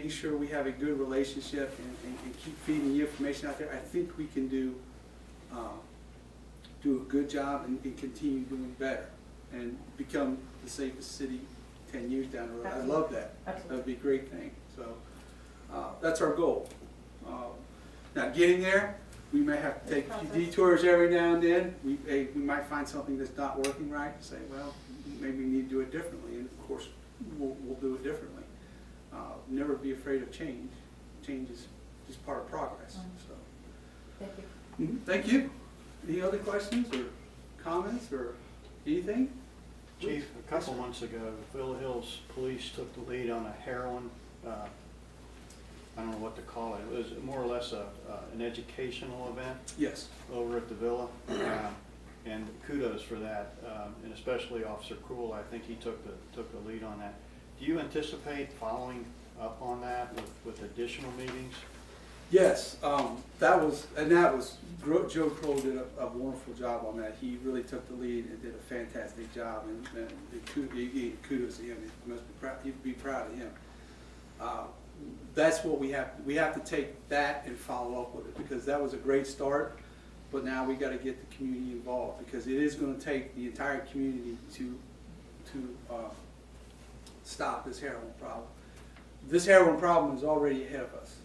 making sure we have a good relationship and keep feeding the information out there, I think we can do a good job and continue doing better and become the safest city 10 years down the road. Absolutely. I love that. Absolutely. That would be a great thing. So that's our goal. Now getting there, we may have to take a few detours every now and then. We might find something that's not working right and say, well, maybe we need to do it differently. And of course, we'll do it differently. Never be afraid of change. Change is just part of progress. So, Thank you. thank you. Any other questions or comments or anything? Chief, a couple months ago, Hills Police took the lead on a heroin, I don't know what to call it. It was more or less an educational event Yes. over at the Villa. And kudos for that, and especially Officer Krul. I think he took the lead on that. Do you anticipate following up on that with additional meetings? Yes, Joe Kroll did a wonderful job on that. He really took the lead and did a fantastic job, and kudos to him. You'd be proud of him. That's what we have to take that and follow up with it, because that was a great start, but now we got to get the community involved, because it is going to take the entire community to stop this heroin problem. This heroin problem is already ahead of us.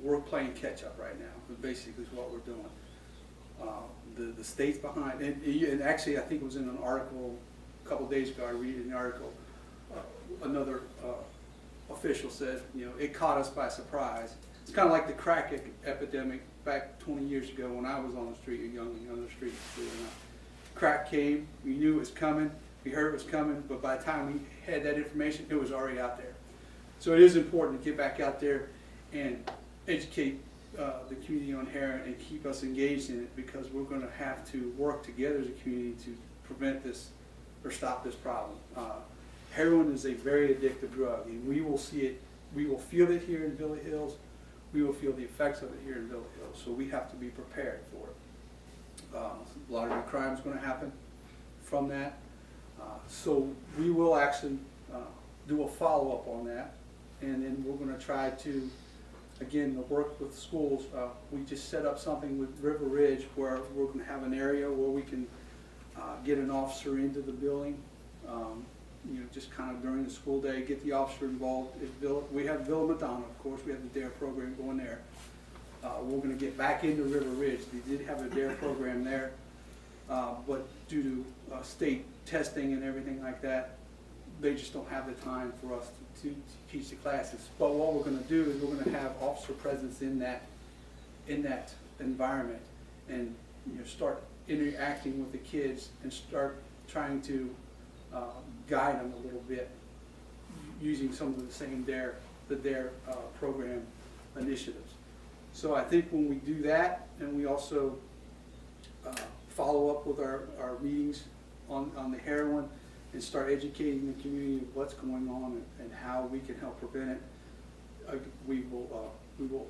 We're playing catch up right now, basically is what we're doing. The state's behind, and actually I think it was in an article a couple days ago, I read an article, another official said, it caught us by surprise. It's kind of like the crack epidemic back 20 years ago when I was on the street, young on the street. Crack came, we knew it was coming, we heard it was coming, but by the time we had that information, it was already out there. So it is important to get back out there and educate the community on heroin and keep us engaged in it, because we're going to have to work together as a community to prevent this or stop this problem. Heroin is a very addictive drug, and we will see it, we will feel it here in Villa Hills, we will feel the effects of it here in Villa Hills, so we have to be prepared for it. A lot of the crime is going to happen from that, so we will actually do a follow-up on that, and then we're going to try to, again, work with schools. We just set up something with River Ridge where we're going to have an area where we can get an officer into the building, just kind of during the school day, get the officer involved. We have Villa Madonna, of course, we have the DARE program going there. We're going to get back into River Ridge. They did have a DARE program there, but due to state testing and everything like that, they just don't have the time for us to teach the classes. But what we're going to do is we're going to have officer presence in that environment, and start interacting with the kids and start trying to guide them a little bit using some of the same DARE program initiatives. So I think when we do that, and we also follow up with our meetings on the heroin and start educating the community of what's going on and how we can help prevent it, we will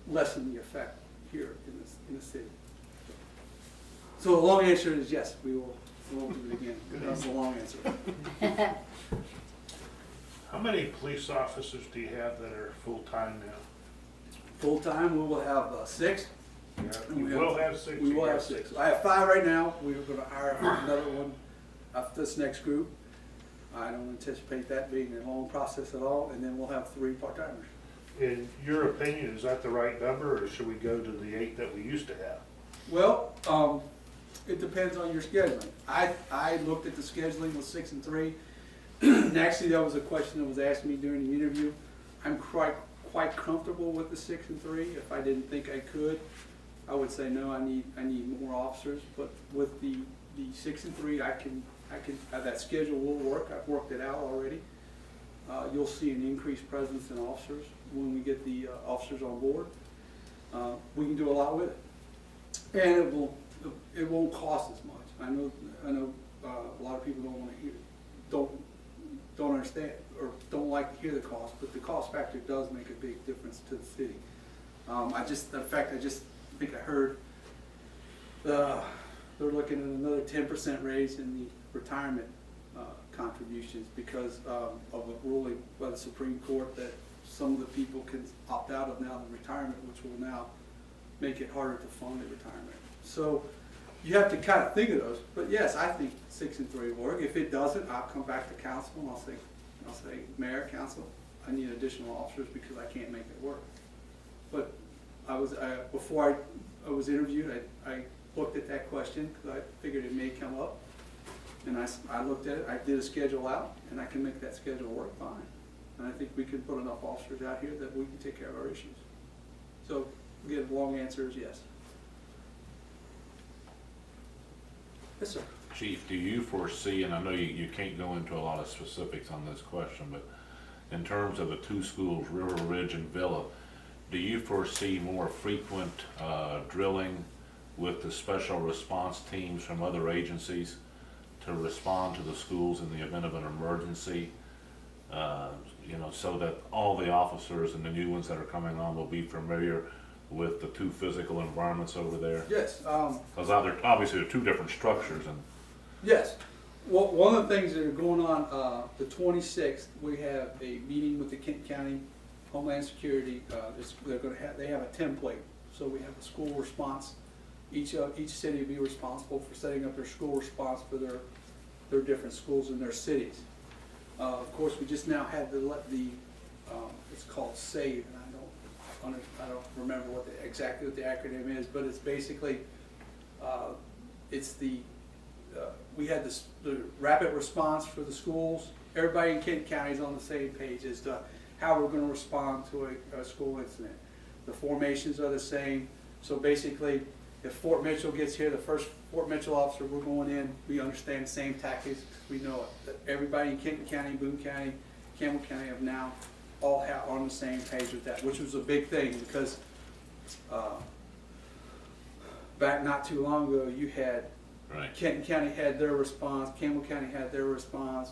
lessen the effect here in the city. So the long answer is yes, we won't do it again. That's the long answer. How many police officers do you have that are full-time now? Full-time, we will have 6. You will have 6? We will have 6. I have 5 right now. We're going to hire another one after this next group. I don't anticipate that being a long process at all, and then we'll have 3 part-timers. In your opinion, is that the right number, or should we go to the 8 that we used to have? Well, it depends on your scheduling. I looked at the scheduling with 6 and 3, and actually that was a question that was asked me during the interview. I'm quite comfortable with the 6 and 3. If I didn't think I could, I would say no. I need more officers. But with the 6 and 3, I can that schedule will work. I've worked it out already. You'll see an increased presence in officers when we get the officers on board. We can do a lot with it, and it won't cost as much. I know a lot of people don't want to hear, don't understand or don't like to hear the cost, but the cost factor does make a big difference to the city. I just think I heard they're looking at another 10% raise in the retirement contributions because of a ruling by the Supreme Court that some of the people can opt out of now the retirement, which will now make it harder to fund the retirement. So you have to kind of think of those. But yes, I think 6 and 3 will work. If it doesn't, I'll come back to council and I'll say, Mayor, council, I need additional officers because I can't make it work. But before I was interviewed, I looked at that question because I figured it may come up. And I looked at it, I did a schedule out, and I can make that schedule work fine. And I think we can put enough officers out here that we can take care of our issues. So, again, the long answer is yes. Yes, sir. Chief, do you foresee, and I know you can't go into a lot of specifics on this question, but in terms of the 2 schools, River Ridge and Villa, do you foresee more frequent drilling with the special response teams from other agencies to respond to the schools in the event of an emergency? So that all the officers and the new ones that are coming on will be familiar with the 2 physical environments over there? Yes. Because obviously they're 2 different structures, and Yes. Well, one of the things that are going on, the 26th, we have a meeting with the Kent County Homeland Security. They have a template. So we have a school response. Each city will be responsible for setting up their school response for their different schools in their cities. Of course, we just now had it's called SAVE, and I don't remember exactly what the acronym is, but it's basically we had the rapid response for the schools. Everybody in Kent County is on the same page as to how we're going to respond to a school incident. The formations are the same. So basically, if Fort Mitchell gets here, the first Fort Mitchell officer, we're going in, we understand the same tactics, we know it. That everybody in Kenton County, Boone County, Campbell County have now all on the same page with that, which was a big thing because back not too long ago, you had right. Kenton County had their response, Campbell County had their response,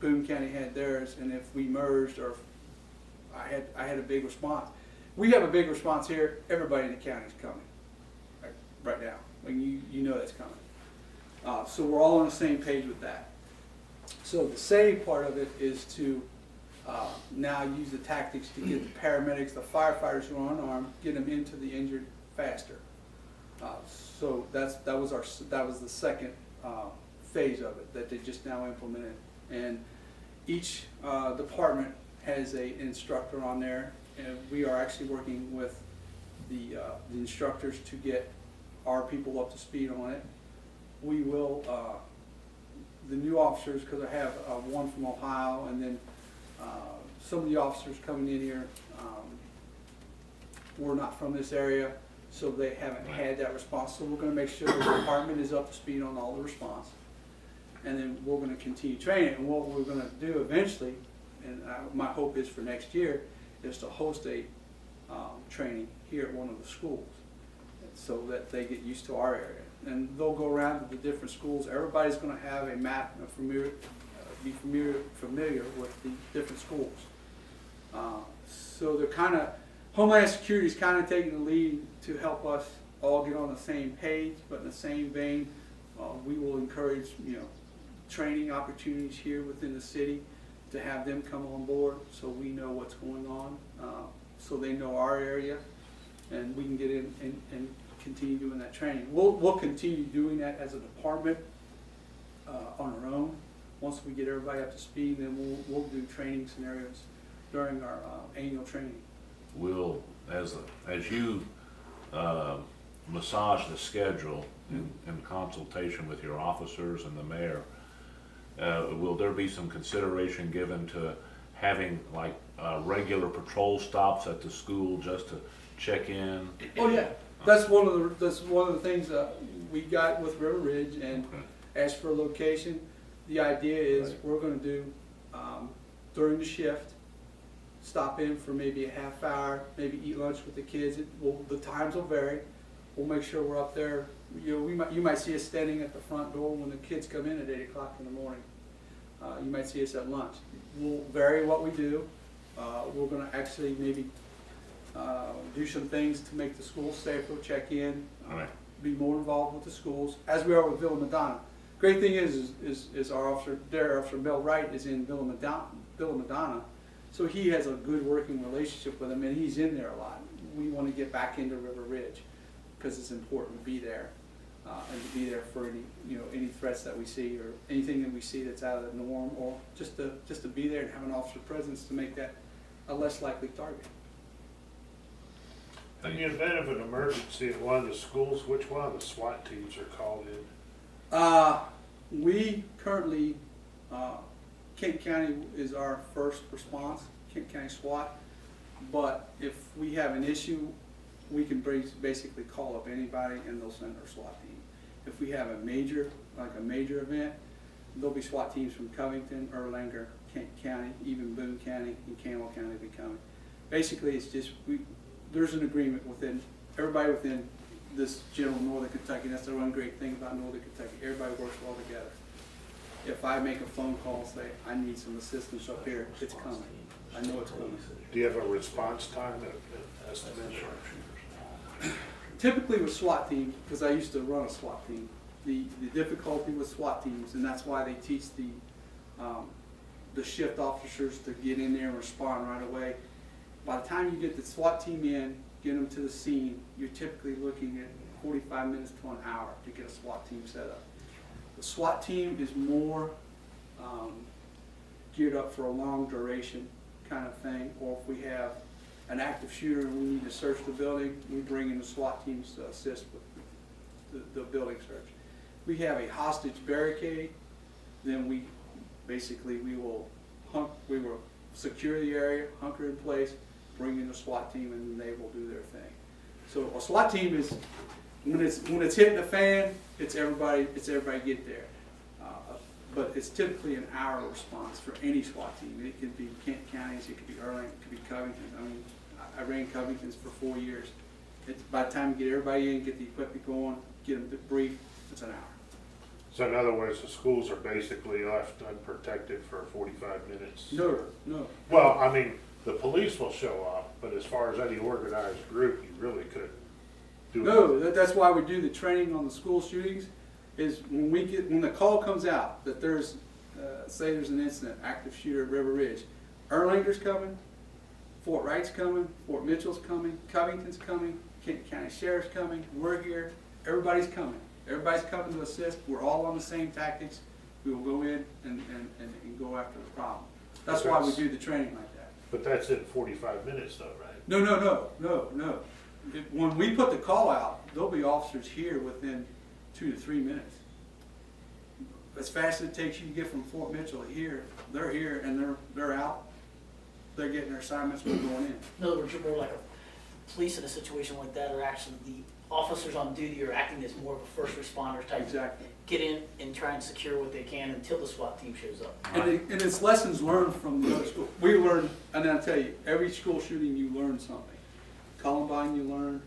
Boone County had theirs, and if we merged or I had a big response. We have a big response here, everybody in the county is coming. Right now, when you know that's coming. So we're all on the same page with that. So the SAVE part of it is to now use the tactics to get the paramedics, the firefighters who are unarmed, get them into the injured faster. So that was the second phase of it that they just now implemented. And each department has an instructor on there, and we are actually working with the instructors to get our people up to speed on it. We will, the new officers, because I have one from Ohio, and then some of the officers coming in here were not from this area, so they haven't had that response. So we're going to make sure the department is up to speed on all the response. And then we're going to continue training. And what we're going to do eventually, and my hope is for next year, is to host a training here at one of the schools, so that they get used to our area. And they'll go around to the different schools. Everybody's going to have a map and be familiar with the different schools. So they're kind of, Homeland Security is kind of taking the lead to help us all get on the same page, but in the same vein, we will encourage training opportunities here within the city to have them come on board so we know what's going on, so they know our area, and we can get in and continue doing that training. We'll continue doing that as a department on our own. Once we get everybody up to speed, then we'll do training scenarios during our annual training. Will, as you massage the schedule in consultation with your officers and the mayor, will there be some consideration given to having like regular patrol stops at the school just to check in? Oh yeah, that's one of the things we got with River Ridge. And Okay. as for location, the idea is we're going to do during the shift, stop in for maybe a half hour, maybe eat lunch with the kids. The times will vary. We'll make sure we're up there. You might see us standing at the front door when the kids come in at 8 o'clock in the morning. You might see us at lunch. We'll vary what we do. We're going to actually maybe do some things to make the schools safer, check in, be more involved with the schools, as we are with Villa Madonna. Great thing is our officer, their officer Bill Wright, is in Villa Madonna, So he has a good working relationship with him, and he's in there a lot. We want to get back into River Ridge, because it's important to be there, and to be there for any, any threats that we see, or anything that we see that's out of the norm, or just to be there and have an officer presence to make that a less likely target. In the event of an emergency at one of the schools, which one of the SWAT teams are called in? We currently, Kent County is our first response, Kent County SWAT. But if we have an issue, we can basically call up anybody and they'll send our SWAT team. If we have a major event, there'll be SWAT teams from Covington, Erlanger, Kent County, even Boone County and Campbell County will be coming. Basically, it's just, there's an agreement within, everybody within this general Northern Kentucky. That's the one great thing about Northern Kentucky. Everybody works well together. If I make a phone call and say, I need some assistance up here, it's coming. I know it's coming. Do you have a response time estimate? Typically with SWAT teams, because I used to run a SWAT team, the difficulty with SWAT teams, and that's why they teach the shift officers to get in there and respond right away. By the time you get the SWAT team in, get them to the scene, you're typically looking at 45 minutes to an hour to get a SWAT team set up. The SWAT team is more geared up for a long duration kind of thing, or if we have an active shooter and we need to search the building, we bring in the SWAT teams to assist with the building search. We have a hostage barricade, then we will secure the area, hunker in place, bring in the SWAT team, and they will do their thing. So a SWAT team is, when it's hitting the fan, it's everybody get there. But it's typically an hour response for any SWAT team. It could be Kent counties, it could be Erlang, it could be Covington. I mean, I ran Covington's for 4 years. It's by the time you get everybody in, get the equipment going, get them briefed, it's an hour. So in other words, the schools are basically left unprotected for 45 minutes? No. Well, I mean, the police will show up, but as far as any organized group, you really could do it. No, that's why we do the training on the school shootings, is when the call comes out that there's, say there's an incident, active shooter at River Ridge, Erlanger's coming, Fort Wright's coming, Fort Mitchell's coming, Covington's coming, Kent County Sheriff's coming, we're here, everybody's coming. Everybody's coming to assist, we're all on the same tactics, we will go in and go after the problem. That's why we do the training like that. But that's in 45 minutes though, right? No. When we put the call out, there'll be officers here within 2 to 3 minutes. As fast as it takes you to get from Fort Mitchell to here, they're here and they're out. They're getting their assignments, we're going in. In other words, you're more like a police in a situation like that, or actually the officers on duty are acting as more of a first responder type. Exactly. Get in and try and secure what they can until the SWAT team shows up. And it's lessons learned from the other school. We learn, and I'll tell you, every school shooting you learn something. Columbine you learn,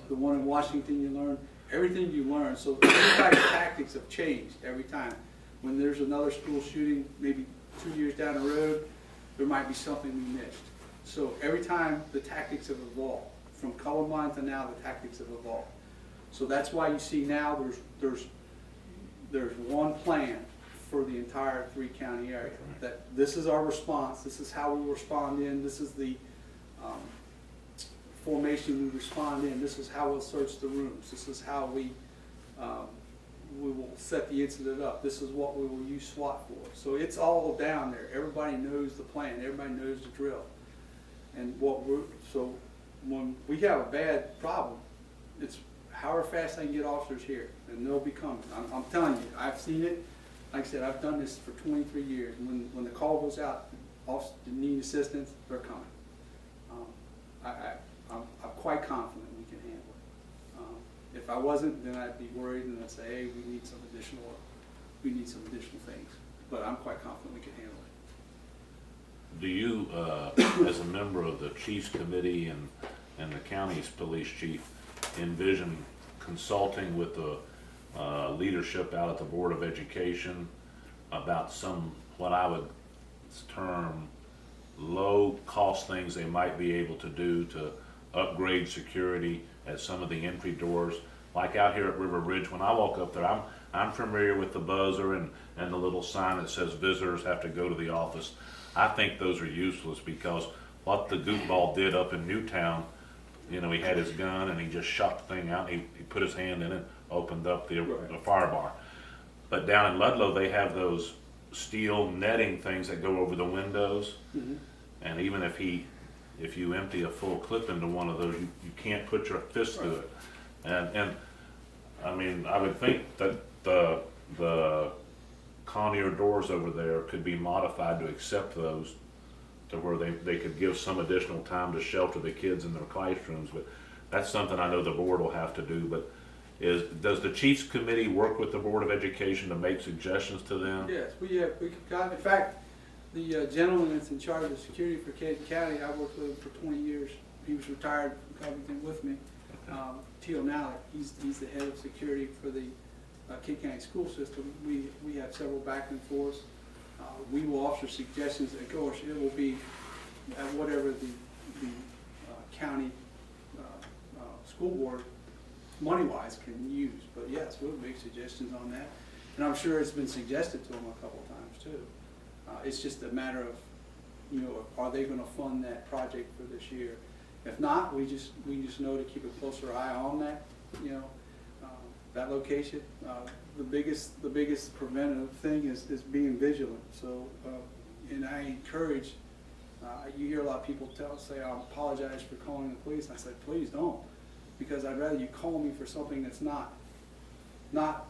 the one in Washington you learn, everything you learn. So everybody's tactics have changed every time. When there's another school shooting, maybe 2 years down the road, there might be something we missed. So every time the tactics have evolved. From Columbine to now, the tactics have evolved. So that's why you see now there's one plan for the entire 3-county area. That this is our response. This is how we respond in. This is the formation we respond in. This is how we'll search the rooms. This is how we will set the incident up. This is what we will use SWAT for. So it's all down there. Everybody knows the plan. Everybody knows the drill. And so when we have a bad problem, it's however fast I can get officers here, and they'll be coming. I'm telling you, I've seen it. Like I said, I've done this for 23 years. When the call goes out, officers need assistance, they're coming. I'm quite confident we can handle it. If I wasn't, then I'd be worried and I'd say, hey, we need some additional things. But I'm quite confident we can handle it. Do you, as a member of the Chiefs Committee and the county's police chief, envision consulting with the leadership out at the Board of Education about some, what I would term, low-cost things they might be able to do to upgrade security at some of the entry doors? Like out here at River Ridge, when I walk up there, I'm familiar with the buzzer and the little sign that says visitors have to go to the office. I think those are useless because what the goofball did up in Newtown, you know, he had his gun and he just shot the thing out. He put his hand in it, opened up the fire bar. But down in Ludlow, they have those steel netting things that go over the windows. Mhm. And even if you empty a full clip into one of those, you can't put your fist through it. And I mean, I would think that the Conneaut doors over there could be modified to accept those, to where they could give some additional time to shelter the kids in their classrooms. But that's something I know the board will have to do. But does the Chiefs Committee work with the Board of Education to make suggestions to them? Yes, we got, in fact, the gentleman that's in charge of security for Canton County, I worked with him for 20 years. He was retired from Covington with me. Teal Nally, he's the head of security for the Canton County school system. We have several back and forths. We will offer suggestions. Of course, it will be at whatever the county school board money-wise can use. But yes, we'll make suggestions on that. And I'm sure it's been suggested to them a couple of times too. It's just a matter of, you know, are they going to fund that project for this year? If not, we just know to keep a closer eye on that, you know, that location. The biggest preventative thing is being vigilant. So, and I encourage. You hear a lot of people say, "I apologize for calling the police." And I said, "Please don't, because I'd rather you call me for something that's not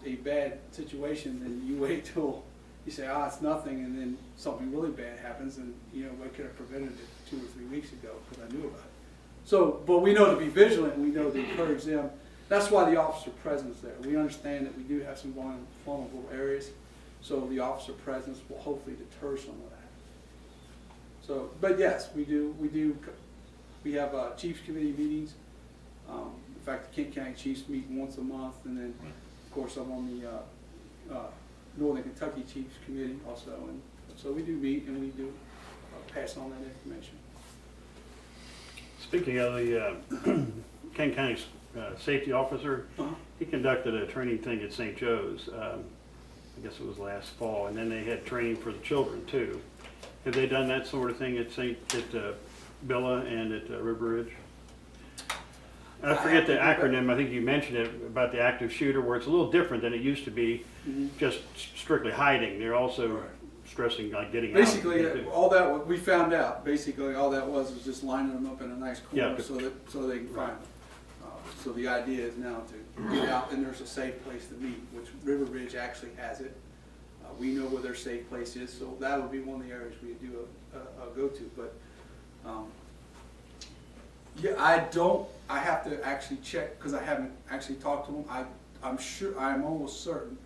a bad situation than you wait till you say, it's nothing, and then something really bad happens, and you know, I could have prevented it 2 or 3 weeks ago because I knew about it." So, but we know to be vigilant, and we know to encourage them. That's why the officer presence there. We understand that we do have some vulnerable areas, so the officer presence will hopefully deter some of that. So, but yes, we do. We have Chiefs Committee meetings. In fact, the Kent County Chiefs meet once a month, and then, of course, I'm on the Northern Kentucky Chiefs Committee also, and so we do meet and we do pass on that information. Speaking of the Kent County safety officer, he conducted a training thing at St. Joe's. I guess it was last fall, and then they had training for the children too. Have they done that sort of thing at Billa and at River Ridge? I forget the acronym. I think you mentioned it about the active shooter, where it's a little different than it used to be, just strictly hiding. They're also stressing like getting basically, out. all that we found out. Basically, all that was just lining them up in a nice corner so they can find them. So the idea is now to get out, and there's a safe place to meet, which River Ridge actually has it. We know where their safe place is, so that would be one of the areas we do a go to. But yeah, I have to actually check because I haven't actually talked to them. I'm almost certain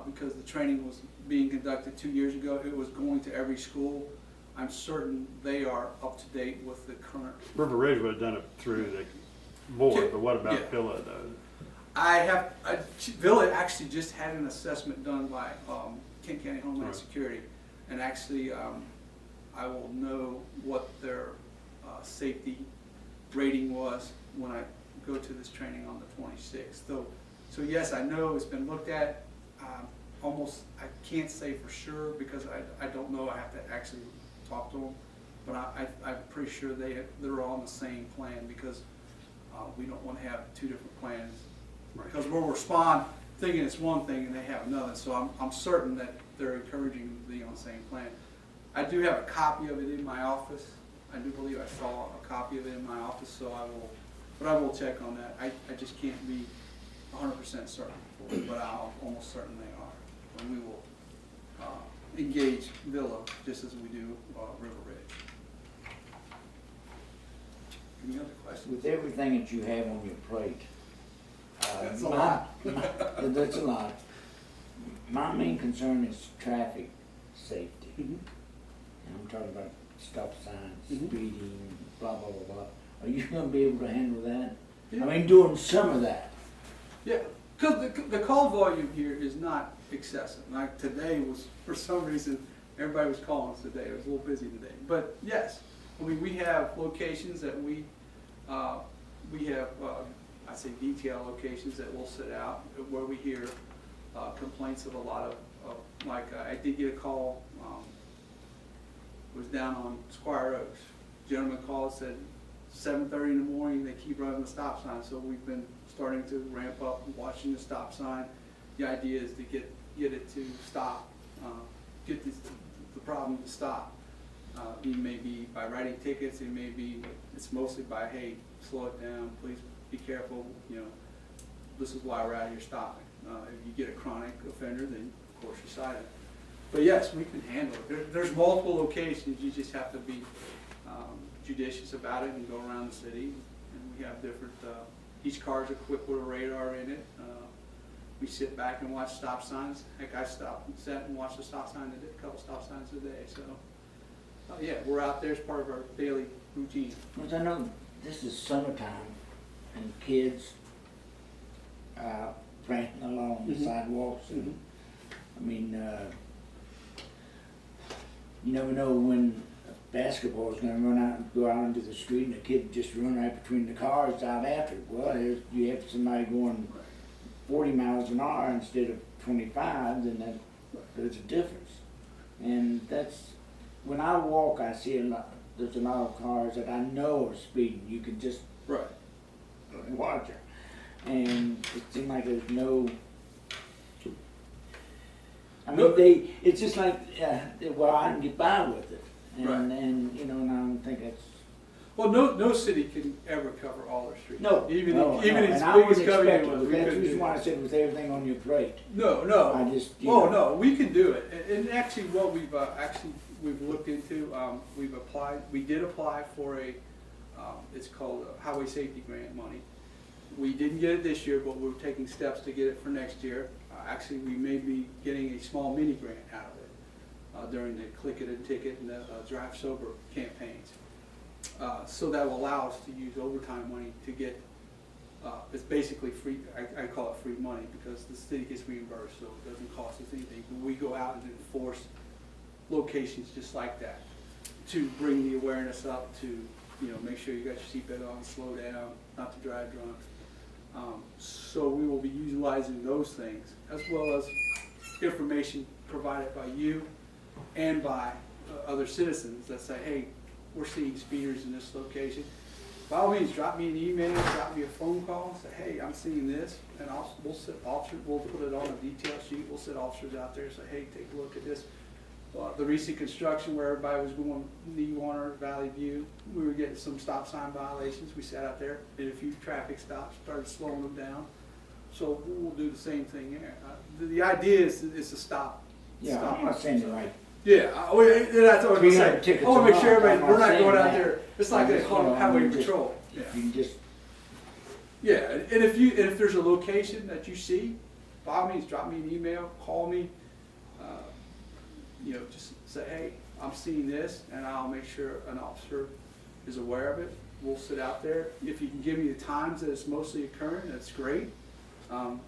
because the training was being conducted 2 years ago. It was going to every school. I'm certain they are up to date with the current. River Ridge would have done it through the board, but what about Villa though? Villa actually just had an assessment done by Kent County Homeland Security, and actually I will know what their safety rating was when I go to this training on the 26th. So yes, I know it's been looked at. I can't say for sure because I don't know. I have to actually talk to them, but I'm pretty sure they're all on the same plan because we don't want to have two different plans. Because we'll respond thinking it's one thing and they have another. So I'm certain that they're encouraging to be on the same plan. I do have a copy of it in my office. I do believe I saw a copy of it in my office, so I will check on that. I just can't be 100% certain, but I'm almost certain they are. And we will engage Villa just as we do River Ridge. Any other questions? With everything that you have on your plate, That's a lot. That's a lot. My main concern is traffic safety. Mhm. And I'm talking about stop signs, Mhm. speeding, blah, blah, blah, blah. Are you gonna be able to handle that? Yeah. I mean, doing some of that. Yeah, because the call volume here is not excessive. Like today was, for some reason, everybody was calling us today. It was a little busy today. But yes, I mean, we have locations that we have, I say detail locations that we'll sit out where we hear complaints of a lot of like, I did get a call, was down on Squire Oaks. Gentleman called, said 7:30 in the morning, they keep running the stop sign, so we've been starting to ramp up, watching the stop sign. The idea is to get it to stop, get the problem to stop. It may be by writing tickets, it's mostly by, hey, slow it down, please be careful, you know, this is why we're out here stopping. If you get a chronic offender, then of course you cite it. But yes, we can handle it. There's multiple locations, you just have to be judicious about it and go around the city. And we have different, each car is equipped with a radar in it. We sit back and watch stop signs. Heck, I sat and watched a stop sign a couple stop signs a day. So yeah, we're out there as part of our daily routine. Because I know this is summertime and kids prancing along the sidewalks. And, I mean, you never know when a basketball is going to go out into the street and a kid just run right between the cars out after it. Well, you have somebody going 40 miles an hour instead of 25, then there's a difference. And that's, when I walk, I see there's a lot of cars that I know are speeding. You can just watch them. And it seems like there's no, I mean, it's just like, well, I can get by with it. And you know, and I don't think that's, well, no city can ever cover all their streets. no, even no, even no. its And I wouldn't biggest covered expect it, ones, but we that's the couldn't reason do why I it. said with everything on your plate. No. I just, No, we can do it. And actually, what we've looked into, we did apply for it's called a Highway Safety Grant money. We didn't get it this year, but we're taking steps to get it for next year. Actually, we may be getting a small mini grant out of it during the Click It and Ticket and the Drive Sober campaigns. So that will allow us to use overtime money to get, it's basically free, I call it free money because the city gets reimbursed, so it doesn't cost us anything. But we go out and enforce locations just like that to bring the awareness up to, you know, make sure you got your seatbelt on, slow down, not to drive drunk. So we will be utilizing those things as well as information provided by you and by other citizens that say, hey, we're seeing speeders in this location. By all means, drop me an email, drop me a phone call, say, hey, I'm seeing this, and we'll put it on a detail sheet. We'll sit officers out there and say, hey, take a look at this. The recent construction where everybody was going Knee Warner, Valley View, we were getting some stop sign violations. We sat out there, did a few traffic stops, started slowing them down. So we'll do the same thing here. The idea is to stop. yeah, stop I'm not saying it right. Yeah, that's what I'm 300 saying. tickets I want to make a sure month, everybody, I'm we're not not going saying out that. there, it's like I'm they just, call you it know, highway I'm just- patrol. If you can just, Yeah, and if there's a location that you see, by all means, drop me an email, call me, you know, just say, hey, I'm seeing this, and I'll make sure an officer is aware of it. We'll sit out there. If you can give me the times that it's mostly occurring, that's great.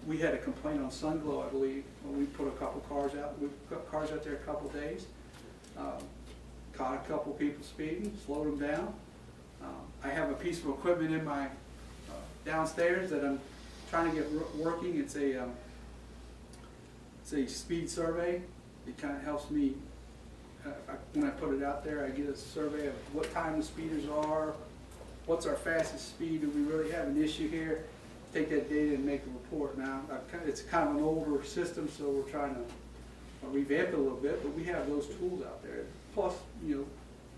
We had a complaint on Sunglow, I believe, when we put a couple cars out. We put cars out there a couple days. Caught a couple people speeding, slowed them down. I have a piece of equipment in my downstairs that I'm trying to get working. It's a speed survey. It kind of helps me, when I put it out there, I get a survey of what time the speeders are, what's our fastest speed, do we really have an issue here? Take that data and make a report. Now, it's kind of an older system, so we're trying to revamp it a little bit, but we have those tools out there. Plus, you know,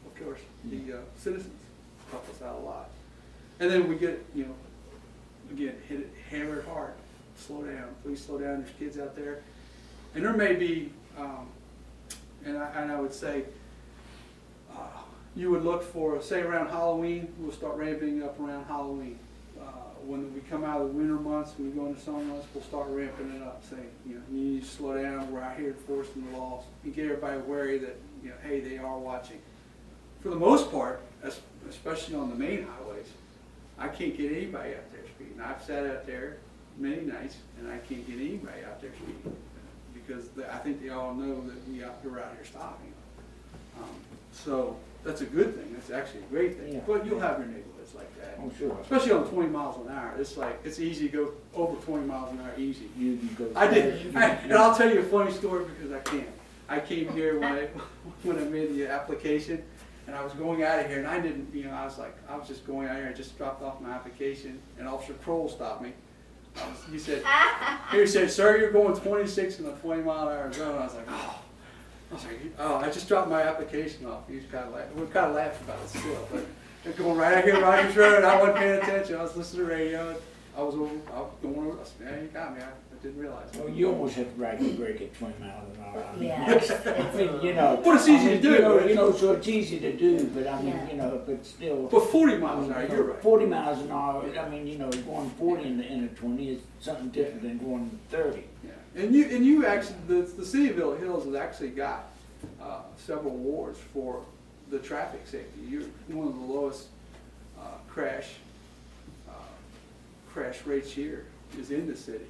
of course, the citizens help us out a lot. And then we get, you know, again, hammer it hard, slow down, please slow down, there's kids out there. And there may be, and I would say, you would look for, say around Halloween, we'll start ramping up around Halloween. When we come out of the winter months, when we go into summer months, we'll start ramping it up, saying, you know, you need to slow down, we're out here enforcing the laws, and get everybody wary that, you know, hey, they are watching. For the most part, especially on the main highways, I can't get anybody out there speeding. I've sat out there many nights, and I can't get anybody out there speeding, because I think they all know that we're out here stopping. So that's a good thing, that's actually a great thing. Yeah. But you'll have your neighborhoods like that. Oh, sure. Especially on 20 miles an hour, it's like, it's easy to go over 20 miles an hour, easy. You go. I did, and I'll tell you a funny story because I can. I came here when I made the application, and I was going out of here, and I didn't, I was just going out here, I just dropped off my application, and Officer Kroll stopped me. He said, sir, you're going 26 in a 20-mile-an-hour zone. I was like, I just dropped my application off. He was kind of like, we're kind of laughing about it still, but they're going right out here, Rogers Road. I wasn't paying attention. I was listening to the radio. I was going over. I said, yeah, you got me. I didn't realize. Well, you almost have to ride the brake at 20 miles an hour. I mean, Yeah. I mean, But it's easy to do, so it's easy to do, but I mean, Yeah. but still. But 40 miles an hour, you're right. 40 miles an hour, I mean, going 40 in a 20 is something different than going 30. Yeah. And you actually, the city of Villa Hills has actually got several awards for the traffic safety. You're one of the lowest crash rates here is in the city.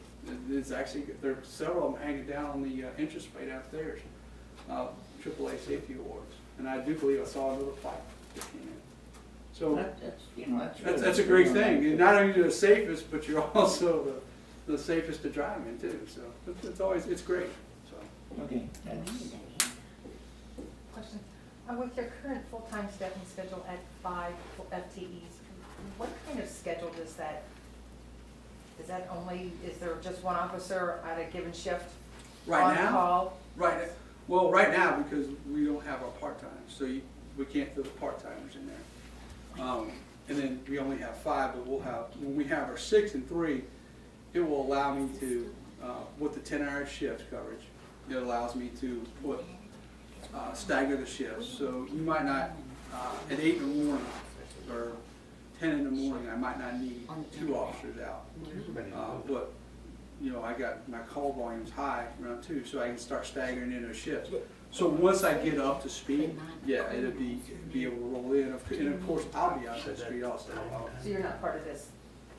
It's actually, there are several of them hanging down on the entrance way downstairs, AAA safety awards. And I do believe I saw another plaque that came in. So that's a great thing. You're not only the safest, but you're also the safest to drive in too. So it's great. So. Okay. Question. With your current full-time staffing schedule at 5 FTEs, what kind of schedule does that, is there just one officer at a given shift? Right on now? call? Right. Well, right now, because we don't have our part-timers, so we can't throw the part-timers in there. And then we only have 5, but when we have our 6 and 3, it will allow me to, with the 10-hour shift coverage, it allows me to put, stagger the shifts. So you might not, at 8 in the morning, or 10 in the morning, I might not need 2 officers out. But, I got my call volume's high around 2, so I can start staggering in those shifts. So once I get up to speed, yeah, it'll be able to roll in. And of course, I'll be out that street also. So you're not part of this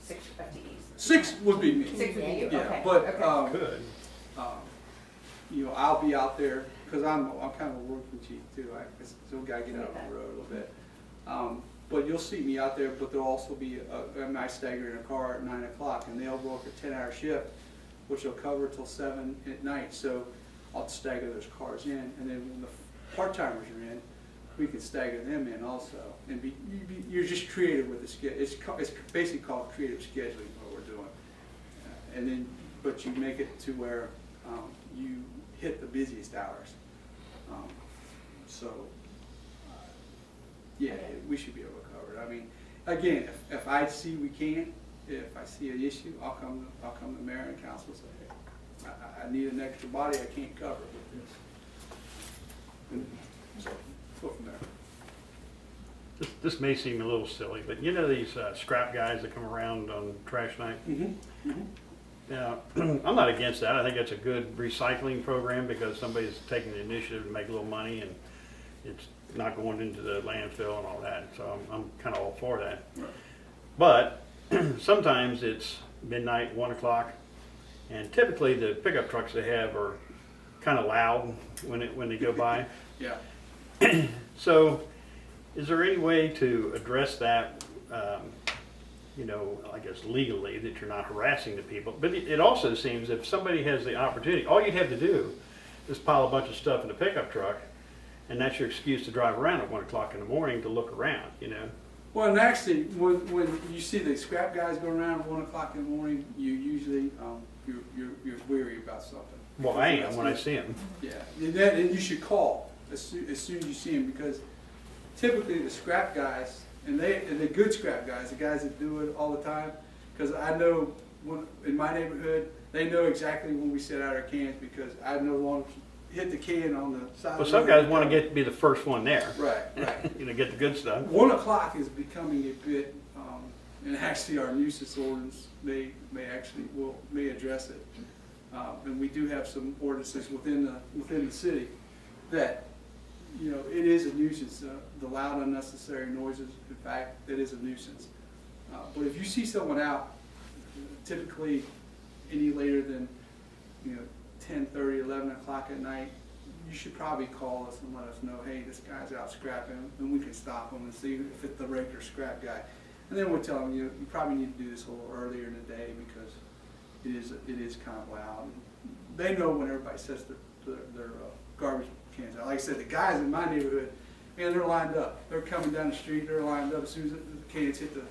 6 FTEs? 6 would be me. 6 would be you, Yeah, okay. but, okay. Good. I'll be out there, because I'm kind of a working chief too. I still got to get out on the road a little bit. But you'll see me out there, but there'll also be a nice stagger in a car at 9 o'clock, and they'll work a 10-hour shift, which will cover till 7 at night. So I'll stagger those cars in, and then when the part-timers are in, we can stagger them in also. And you're just creative with the schedule. It's basically called creative scheduling, what we're doing. And then, but you make it to where you hit the busiest hours. Yeah, we should be able to cover it. I mean, again, if I see we can't, if I see an issue, I'll come to mayor and council and say, hey, I need an extra body, I can't cover it with this. And so, go from there. This may seem a little silly, but you know these scrap guys that come around on trash night? Mm-hmm. Mm-hmm. Yeah, I'm not against that. I think it's a good recycling program because somebody's taking the initiative to make a little money and it's not going into the landfill and all that. So I'm kind of all for that. Right. But sometimes it's midnight, 1 o'clock, and typically the pickup trucks they have are kind of loud when they go by. Yeah. So is there any way to address that, I guess legally, that you're not harassing the people? But it also seems if somebody has the opportunity, all you'd have to do is pile a bunch of stuff in a pickup truck, and that's your excuse to drive around at 1 o'clock in the morning to look around, Well, and actually, when you see the scrap guys go around at 1 o'clock in the morning, you usually, you're weary about something. Well, I am when I see them. Yeah, and you should call as soon as you see them, because typically the scrap guys, and the good scrap guys, the guys that do it all the time, because I know in my neighborhood, they know exactly when we set out our cans, because I no longer hit the can on the side. Well, some guys want to be the first one there. Right. Get the good stuff. 1 o'clock is becoming a bit, and actually our nuisance ordinance may address it. And we do have some ordinances within the city that, it is a nuisance. The loud unnecessary noises, in fact, it is a nuisance. But if you see someone out, typically any later than 10:30, 11 o'clock at night, you should probably call us and let us know, hey, this guy's out scrapping, and we can stop him and see if it's the regular scrap guy. And then we'll tell them, you probably need to do this a little earlier in the day because it is kind of loud. And they know when everybody sets their garbage cans out. Like I said, the guys in my neighborhood, man, they're lined up. They're coming down the street, they're lined up as soon as the cans hit the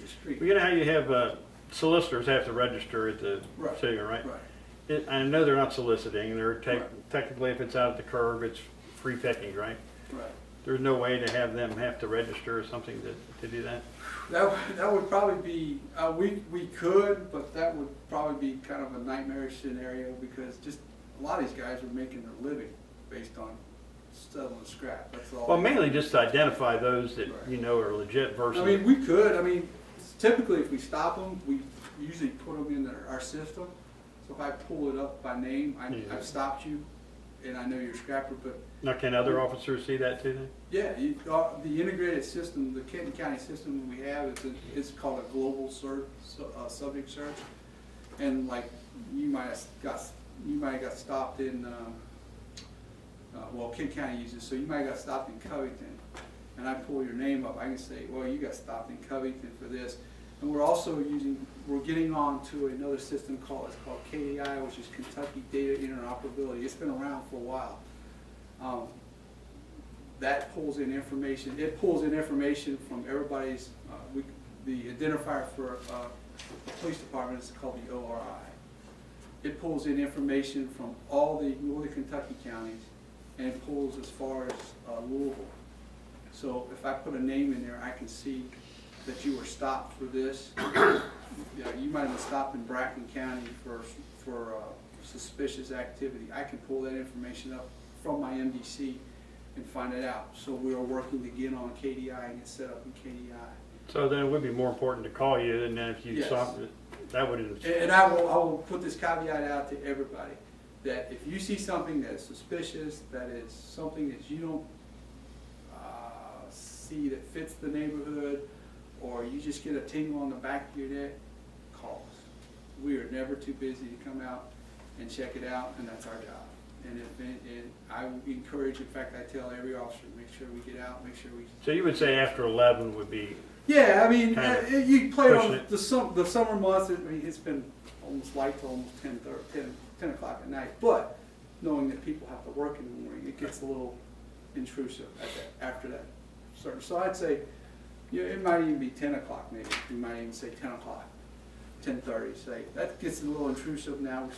street. Well, you know how you have solicitors have to register at the Right. city, right? Right. I know they're not soliciting, they're Right. technically, if it's out at the curb, it's free picking, right? Right. There's no way to have them have to register or something to do that? That would probably be, we could, but that would probably be kind of a nightmarish scenario because just a lot of these guys are making their living based on selling scrap. That's all. Well, mainly just to identify those that Right. you know are legit versus. I mean, we could, typically if we stop them, we usually put them in our system. So if I pull it up by name, Yeah. I've stopped you and I know you're a scrapper, but Now, can other officers see that too then? yeah, the integrated system, the Kenton County system we have is called a global subject search. And like, you might have got stopped in, well, Kenton County uses, so you might have got stopped in Covington. And I pull your name up, I can say, well, you got stopped in Covington for this. And we're getting on to another system called KDI, which is Kentucky Data Interoperability. It's been around for a while. That pulls in information. It pulls in information from everybody's, the identifier for the police department is called the ORI. It pulls in information from all the northern Kentucky counties, and it pulls as far as Louisville. So if I put a name in there, I can see that you were stopped for this. You might have been stopped in Bracken County for suspicious activity. I can pull that information up from my MDC and find it out. So we are working to get on KDI and get set up in KDI. So then it would be more important to call you than if you Yes. saw that would. And I will put this caveat out to everybody, that if you see something that is suspicious, that is something that you don't see that fits the neighborhood, or you just get a tingle on the back of your neck, call us. We are never too busy to come out and check it out, and that's our job. And I encourage, in fact, I tell every officer, make sure we get out, make sure we. So you would say after 11 would be. Yeah, I mean, Kinda you play pushing on it. the summer months. It's been almost light till almost 10 o'clock at night. But knowing that people have to work in the morning, it gets a little intrusive after that. So I'd say, it might even be 10 o'clock maybe. We might even say 10 o'clock, 10:30. Say that gets a little intrusive. Now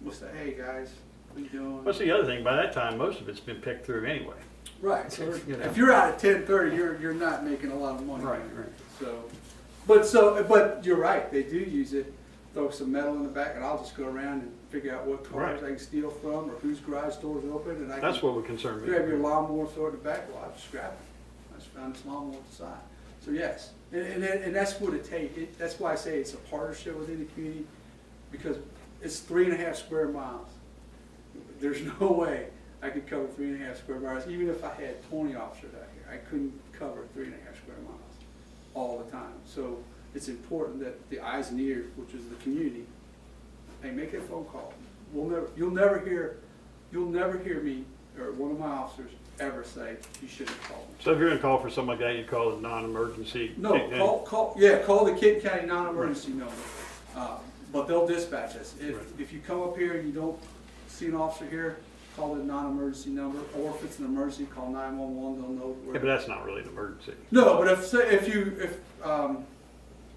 we'll say, hey guys, what are you doing? What's the other thing? By that time, most of it's been picked through anyway. Right. So You know. if you're out at 10:30, you're not making a lot of money. Right, right. So, but you're right. They do use it. Throw some metal in the back, and I'll just go around and figure out what cars Right. I can steal from, or whose garage door's open, and I That's can what would concern me. grab your lawnmower, throw it in the back. Well, I just scrap it. I just found this lawnmower at the side. So yes, and that's what it takes. That's why I say it's a partnership within the community, because it's 3.5 square miles. There's no way I could cover 3.5 square miles, even if I had 20 officers out here. I couldn't cover 3.5 square miles all the time. So it's important that the eyes and ears, which is the community, hey, make a phone call. You'll never hear me or one of my officers ever say you shouldn't have called me. So if you're going to call for something like that, you call it non-emergency. No, call the Kenton County non-emergency number, but they'll dispatch us. If you come up here and you don't see an officer here, call the non-emergency number, or if it's an emergency, call 911. They'll know where. Yeah, but that's not really an emergency. No, but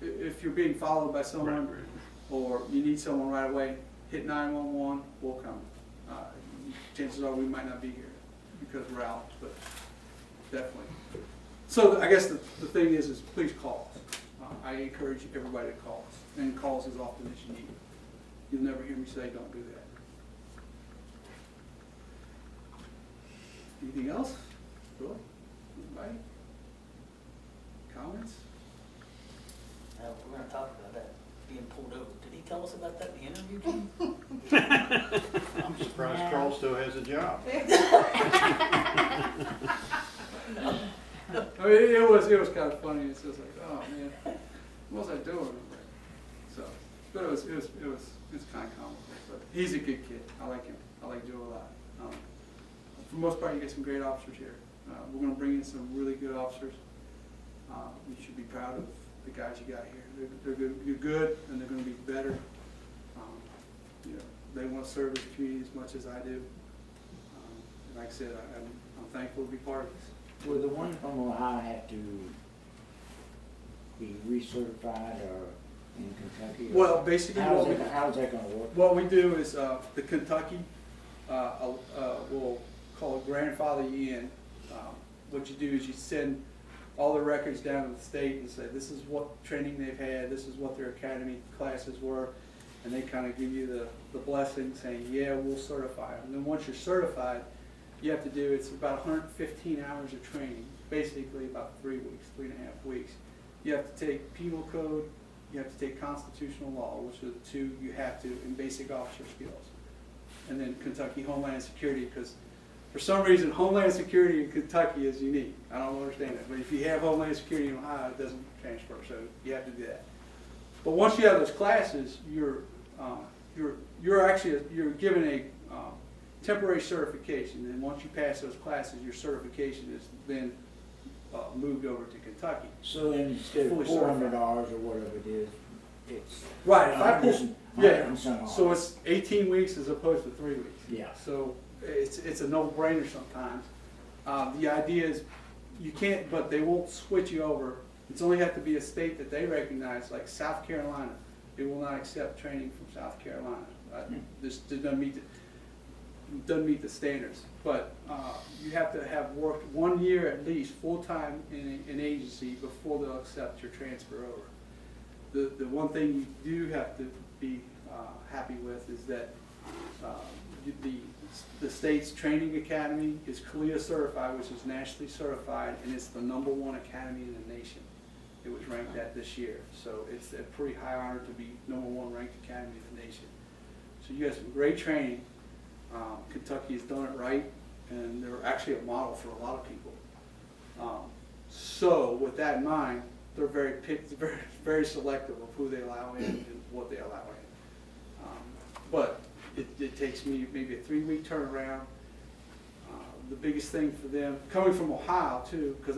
if you're being followed by someone, Right. or you need someone right away, hit 911. We'll come. Chances are we might not be here because we're out, but definitely. So I guess the thing is please call us. I encourage everybody to call us, and call us as often as you need. You'll never hear me say don't do that. Anything else? Really? Anybody? Comments? We're gonna talk about that, being pulled over. Did he tell us about that in the interview, Jim? I'm surprised Carl still has a job. I mean, it was kind of funny. It's just like, oh man, what was I doing? So, but it was kind of comical. But he's a good kid. I like him. I like Joe a lot. for the most part, you get some great officers here. We're gonna bring in some really good officers. You should be proud of the guys you got here. They're good, you're good, and they're gonna be better. You know, they wanna serve the community as much as I do. And like I said, I'm thankful to be part of this. Will the one from Ohio have to be recertified or in Kentucky? Or Well, basically, how's that gonna work? what we do is, the Kentucky, will call it grandfather you in. What you do is you send all the records down to the state and say, this is what training they've had, this is what their academy classes were, and they kind of give you the blessing saying, yeah, we'll certify them. And then once you're certified, you have to do, it's about 115 hours of training, basically about 3 weeks, 3.5 weeks. You have to take penal code, you have to take constitutional law, which are the two you have to, and basic officer skills. And then Kentucky Homeland Security, because for some reason, Homeland Security in Kentucky is unique. I don't understand it, but if you have Homeland Security in Ohio, it doesn't transfer, so you have to do that. But once you have those classes, you're given a temporary certification, and once you pass those classes, your certification is then moved over to Kentucky. So instead of Fully $400 certified. or whatever it is, it's. Right, if I pull, 100 yeah, and some odd. so it's 18 weeks as opposed to 3 weeks. Yeah. So it's a no-brainer sometimes. The idea is you can't, but they won't switch you over. It's only have to be a state that they recognize, like South Carolina. They will not accept training from South Carolina. This doesn't meet the standards. But you have to have worked 1 year at least full-time in an agency before they'll accept your transfer over. The one thing you do have to be happy with is that the state's training academy is CLIA certified, which is nationally certified, and it's the #1 academy in the nation. It was ranked that this year, so it's a pretty high honor to be #1 ranked academy in the nation. So you have some great training. Kentucky has done it right, and they're actually a model for a lot of people. So with that in mind, they're very selective of who they allow in and what they allow in. But it takes me maybe a 3-week turnaround. The biggest thing for them, coming from Ohio too, because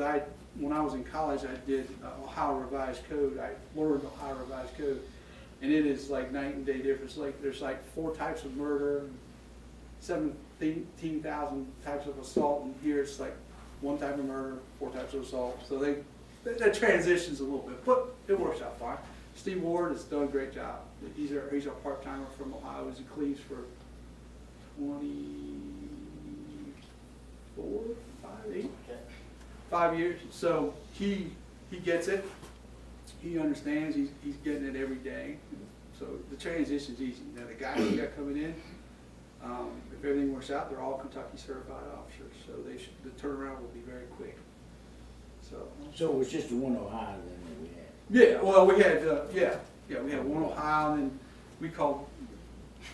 when I was in college, I did Ohio Revised Code. I learned Ohio Revised Code, and it is like night and day difference. Like there's like 4 types of murder, 17,000 types of assault, and here it's like 1 type of murder, 4 types of assault. So that transitions a little bit, but it works out fine. Steve Ward has done a great job. He's a part-timer from Ohio. He's in Cleves for 5 years. So he gets it. He understands. He's getting it every day. So the transition's easy. Now the guys we got coming in, if everything works out, they're all Kentucky certified officers. So the turnaround will be very quick. So it was just the one Ohio then that we had? Yeah, well, we had, we had one Ohio, and then we called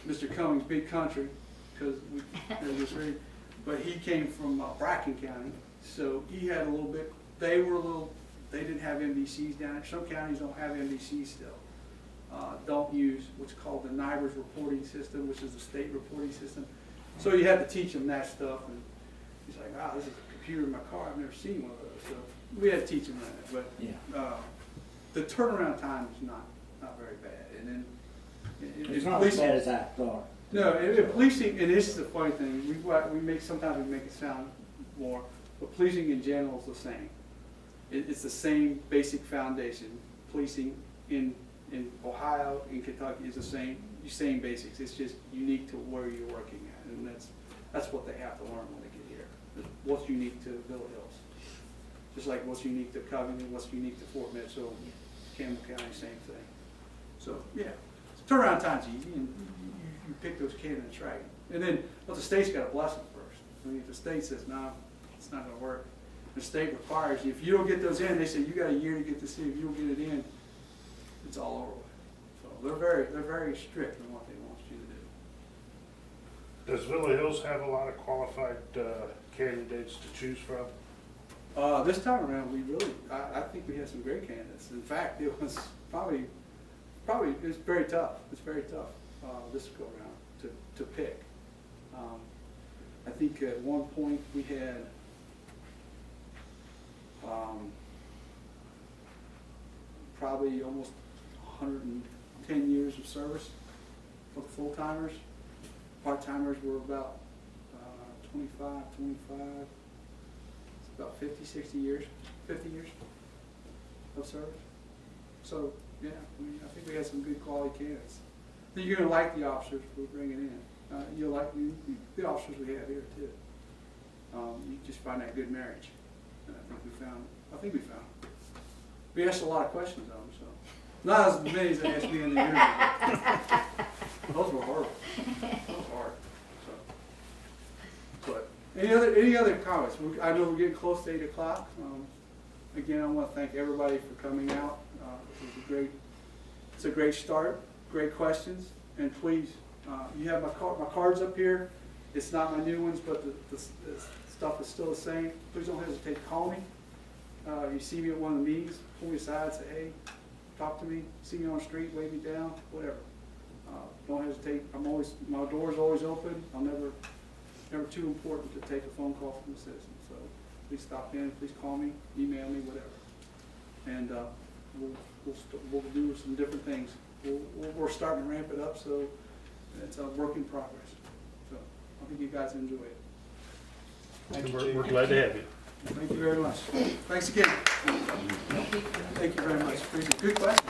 Mr. Cummings Big Country, because but he came from Bracken County, so he had a little bit, they didn't have MDCs down there. Some counties don't have MDCs still. Don't use what's called the NIBRS reporting system, which is the state reporting system. So you have to teach them that stuff, and he's like, wow, this is a computer in my car, I've never seen one of those. So we had to teach them that, but Yeah. the turnaround time is not very bad. And then It's not as bad as I thought. no, and policing, and this is the funny thing, sometimes we make it sound more, but policing in general is the same. It's the same basic foundation. Policing in Ohio, in Kentucky is the same basics. It's just unique to where you're working at, and that's what they have to learn when they get here. What's unique to Villa Hills. Just like what's unique to Covington, what's unique to Fort Mitchell, Campbell County, same thing. So, yeah, turnaround time's easy, and you pick those candidates right. And then, but the state's got to bless them first. I mean, if the state says, no, it's not going to work, the state requires, if you don't get those in, they say, you got a year to get this in. If you don't get it in, it's all over with. So they're very strict in what they want you to do. Does Villa Hills have a lot of qualified candidates to choose from? This time around, I think we had some great candidates. In fact, it was probably it's very tough. It's very tough this go around to pick. I think at one point we had, probably almost 110 years of service for the full-timers. Part-timers were about 25, it's about 50, 60 years, 50 years of service. So, yeah, I think we had some good quality candidates. I think you're gonna like the officers we're bringing in. You'll like the officers we have here too. You just find that good marriage. And I think we found. We asked a lot of questions of them, so. Not as many as they asked me in the interview. Those were horrible. Those were hard, so. But, any other comments? I know we're getting close to 8 o'clock. Again, I want to thank everybody for coming out. It's a great start, great questions, and please, you have my cards up here. It's not my new ones, but the stuff is still the same. Please don't hesitate to call me. You see me at one of the meetings, pull me aside, say, hey, talk to me. See me on the street, wave me down, whatever. Don't hesitate. My door's always open. I'm never too important to take a phone call from a citizen. So please stop in, please call me, email me, whatever. And we'll do some different things. We're starting to ramp it up, so it's a work in progress. So I think you guys enjoy it. Thank you, We're Chief. glad to have you. Thank you very much. Thanks again. Thank you very much. Appreciate it. Good question.